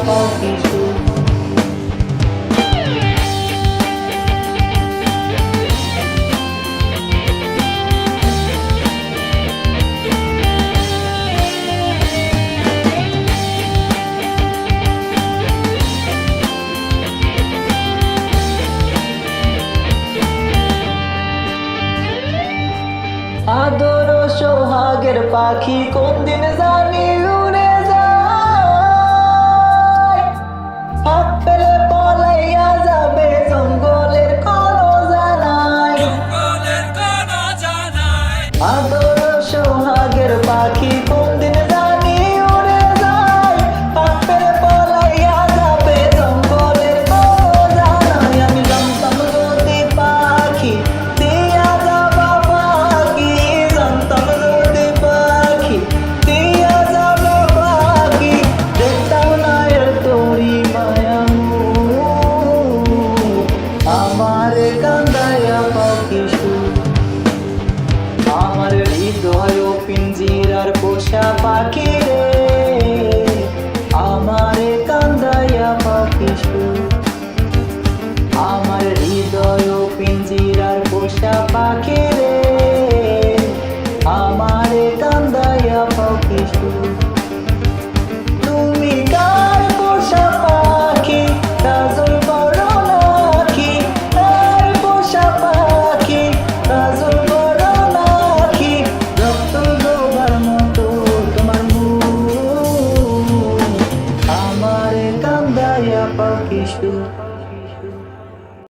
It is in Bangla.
পাখি সুর। আদর সোহাগের পাখি কোন দিন জানি উড়ে যায়, হাত পেলে পলাইয়া যাবে জঙ্গলের কোনো জানাই। আদর সোহাগের পাখি কোন দিন জানি উড়ে যায়, হাত পেলে পলাইয়া যাবে জঙ্গলের কোনো জানাই। আমি জানতাম যদি পাখি দিয়া যাবা পাখি, জানতাম যদি পাখি দিয়া যাবা পাখি, দেখতাম না এর তোরি মায়া আমার কান্দায়া পাখি সুর। আমার হৃদয় পিঞ্জিরার পোষা পাখি রে, আমার কান্দায়া পাখি সুর। আমার হৃদয় পিঞ্জিরার পোষা পাখি রে, আমার কান্দায়া পাখি সুর। তুমি কার পোষা পাখি কাজল বড় নাকি, কার পোষা পাখি কাজল বড় নাকি, রক্ত ডোবার মতো তোমার মুখ, আমার কান্দায়া পাখি সুর।